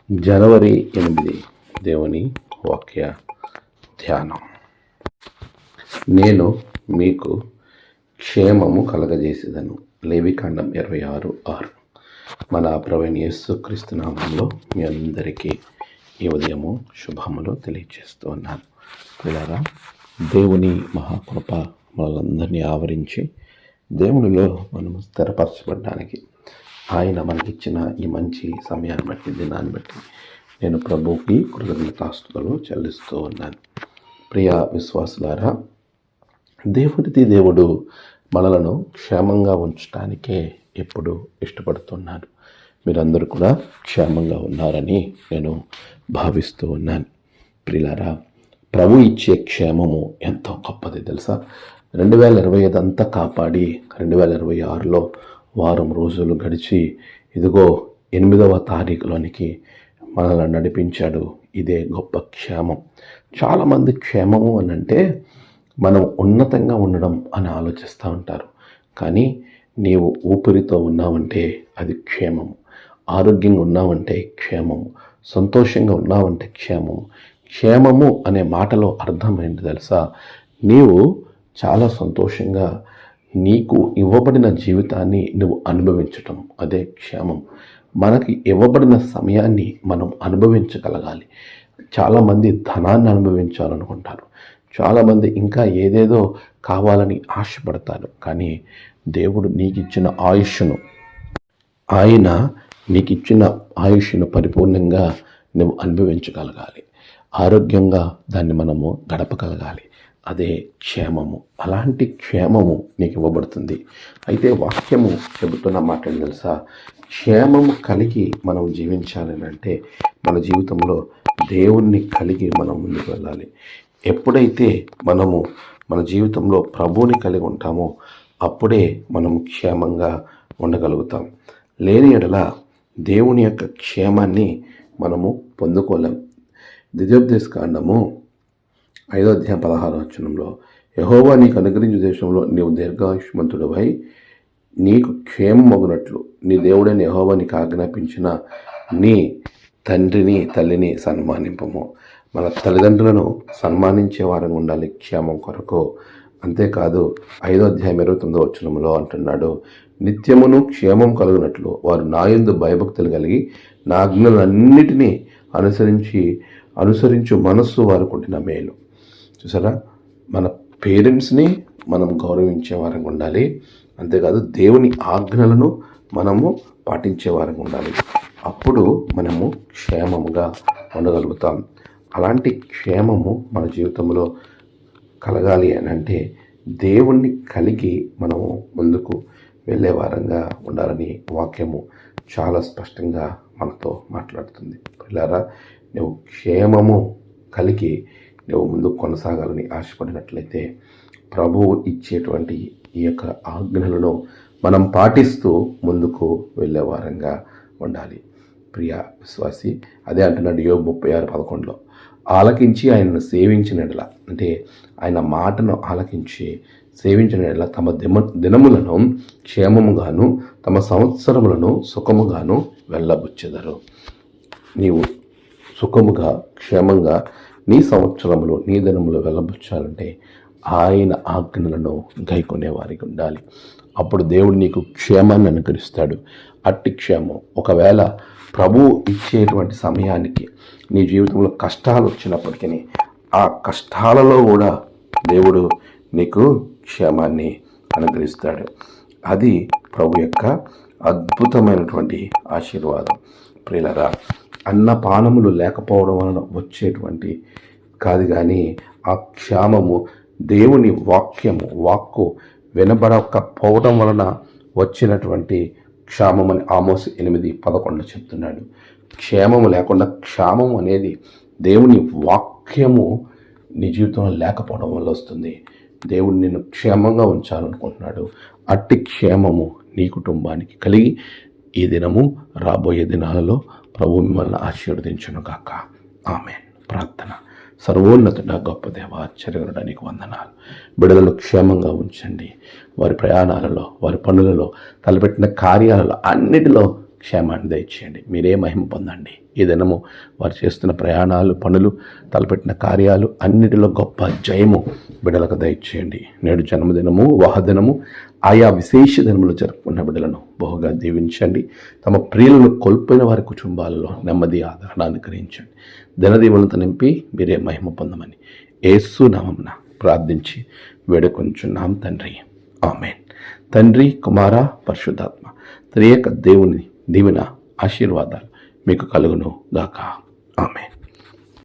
జనవరి 8 దేవుని వాక్య ధ్యానం. నేను మీకు క్షేమము కలగజేసేదను. లేవికాండం 26:6. మన ప్రభువైన యేసుక్రీస్తు నామములో మీ అందరికీ ఈ ఉదయము శుభములు తెలియజేస్తూ ఉన్నాను. పిల్లరా, దేవుని మహాకృప మనలందరినీ ఆవరించి దేవునిలో మనము స్థిరపరచబడడానికి ఆయన మనకిచ్చిన ఈ మంచి సమయాన్ని బట్టి, దినాన్ని బట్టి నేను ప్రభువుకి కృతజ్ఞతాస్తుతులు చెల్లిస్తూ ఉన్నాను. ప్రియ విశ్వాసులారా, దేవుడు మనలను క్షేమంగా ఉంచడానికే ఎప్పుడు ఇష్టపడుతున్నాడు. మీరందరూ కూడా క్షేమంగా ఉన్నారని నేను భావిస్తూ ఉన్నాను. ప్రియులారా, ప్రభు ఇచ్చే క్షేమము ఎంతో గొప్పది తెలుసా. 2025 అంతా కాపాడి 2026లో వారం రోజులు గడిచి ఇదిగో 8వ తారీఖులోనికి మనల్ని నడిపించాడు. ఇదే గొప్ప క్షేమం. చాలామంది క్షేమము అని అంటే మనం ఉన్నతంగా ఉండడం అని ఆలోచిస్తూ ఉంటారు. కానీ నీవు ఊపిరితో ఉన్నావంటే అది క్షేమము, ఆరోగ్యంగా ఉన్నావంటే క్షేమము, సంతోషంగా ఉన్నావంటే క్షేమము. క్షేమము అనే మాటలో అర్థం ఏంటి తెలుసా? నీవు చాలా సంతోషంగా నీకు ఇవ్వబడిన జీవితాన్ని నువ్వు అనుభవించటం, అదే క్షేమం. మనకి ఇవ్వబడిన సమయాన్ని మనం అనుభవించగలగాలి. చాలామంది ధనాన్ని అనుభవించాలనుకుంటారు, చాలామంది ఇంకా ఏదేదో కావాలని ఆశపడతారు. కానీ దేవుడు నీకిచ్చిన ఆయుష్ను, ఆయన నీకిచ్చిన ఆయుష్ను పరిపూర్ణంగా నువ్వు అనుభవించగలగాలి. ఆరోగ్యంగా దాన్ని మనము గడపగలగాలి. అదే క్షేమము. అలాంటి క్షేమము నీకు ఇవ్వబడుతుంది. అయితే వాక్యము చెబుతున్న మాట ఏంటి తెలుసా? క్షేమము కలిగి మనం జీవించాలని అంటే మన జీవితంలో దేవుణ్ణి కలిగి మనం ముందుకు వెళ్ళాలి. ఎప్పుడైతే మనము మన జీవితంలో ప్రభువుని కలిగి ఉంటామో అప్పుడే మనం క్షేమంగా ఉండగలుగుతాం. లేని ఎడల దేవుని యొక్క క్షేమాన్ని మనము పొందుకోలేం. ద్వితీయోపదేశకాండము 5:16 యెహోవా నీకు అనుగ్రహించు దేశంలో నీవు దీర్ఘాయుష్మంతుడవై నీకు క్షేమమగునట్లు నీ దేవుడైన యెహోవా నీకు ఆజ్ఞాపించిన నీ తండ్రిని తల్లిని సన్మానింపము. మన తల్లిదండ్రులను సన్మానించే వారంగా ఉండాలి క్షేమం కొరకు. అంతేకాదు 5:29 అంటున్నాడు, నిత్యమును క్షేమం కలుగునట్లు వారు నా యందు భయభక్తులు కలిగి నా ఆజ్ఞలన్నిటినీ అనుసరించు మనస్సు వారికి ఉండిన మేలు. చూసారా, మన పేరెంట్స్ని మనం గౌరవించే వారంగా ఉండాలి. అంతేకాదు దేవుని ఆజ్ఞలను మనము పాటించే వారంగా ఉండాలి. అప్పుడు మనము క్షేమముగా ఉండగలుగుతాం. అలాంటి క్షేమము మన జీవితంలో కలగాలి అని అంటే దేవుణ్ణి కలిగి మనము ముందుకు వెళ్ళే వారంగా ఉండాలని వాక్యము చాలా స్పష్టంగా మనతో మాట్లాడుతుంది. పిల్లారా, నువ్వు క్షేమము కలిగి నువ్వు ముందుకు కొనసాగాలని ఆశపడినట్లయితే ప్రభువు ఇచ్చేటువంటి ఈ యొక్క ఆజ్ఞలను మనం పాటిస్తూ ముందుకు వెళ్ళే వారంగా ఉండాలి. ప్రియ విశ్వాసి, అదే అంటున్నాడు యోబు 36:11. ఆలకించి ఆయనను సేవించిన ఎడల, అంటే ఆయన మాటను ఆలకించి సేవించిన ఎడల తమ దినములను క్షేమముగాను తమ సంవత్సరములను సుఖముగాను వెళ్ళబుచ్చెదరు. నీవు సుఖముగా క్షేమంగా నీ సంవత్సరములు నీ దినములు వెళ్ళబుచ్చాలంటే ఆయన ఆజ్ఞలను గైకొనే వారికి ఉండాలి. అప్పుడు దేవుడు నీకు క్షేమాన్ని అనుగ్రహిస్తాడు. అట్టి క్షేమం, ఒకవేళ ప్రభువు ఇచ్చేటువంటి సమయానికి నీ జీవితంలో కష్టాలు వచ్చినప్పటికీ ఆ కష్టాలలో కూడా దేవుడు నీకు క్షేమాన్ని అనుగ్రహిస్తాడు. అది ప్రభు యొక్క అద్భుతమైనటువంటి ఆశీర్వాదం. ప్రియులరా, అన్నపానములు లేకపోవడం వలన వచ్చేటువంటి కాదు, కానీ ఆ క్షేమము దేవుని వాక్కు వినబడకపోవడం వలన వచ్చినటువంటి క్షేమమని ఆమోస్ 8:11 చెప్తున్నాడు. క్షేమము లేకుండా, క్షేమం అనేది దేవుని వాక్యము నీ జీవితంలో లేకపోవడం వల్ల వస్తుంది. దేవుడు నిన్ను క్షేమంగా ఉంచాలనుకుంటున్నాడు. అట్టి క్షేమము నీ కుటుంబానికి కలిగి ఈ దినము రాబోయే దినాలలో ప్రభు మిమ్మల్ని ఆశీర్వదించును గాక. ఆమేన్. ప్రార్థన. సర్వోన్నతుడ గొప్ప దేవ, ఆశ్చర్యకరుడా నీకు వందనాలు. బిడ్డలను క్షేమంగా ఉంచండి. వారి ప్రయాణాలలో, వారి పనులలో, తలపెట్టిన కార్యాలలో అన్నిటిలో క్షేమాన్ని దయచేయండి. మీరే మహిమ పొందండి. ఈ దినము వారు చేస్తున్న ప్రయాణాలు, పనులు, తలపెట్టిన కార్యాలు అన్నిటిలో గొప్ప జయము బిడ్డలకు దయచేయండి. నేడు జన్మదినము, వివాహదినము, ఆయా విశేష దినములు జరుపుకున్న బిడ్డలను బహుగా దీవించండి. తమ ప్రియులను కోల్పోయిన వారి కుటుంబాలలో నెమ్మది, ఆదరణ అనుగ్రహించండి. దినదీవులతో నింపి మీరే మహిమ పొందమని యేసు నామమున ప్రార్థించి వేడుకొంచున్నాం తండ్రి. ఆమేన్. తండ్రి, కుమార, పరిశుద్ధాత్మ త్రియేక దేవుని దీవెన, ఆశీర్వాదాలు మీకు కలుగును గాక. ఆమేన్.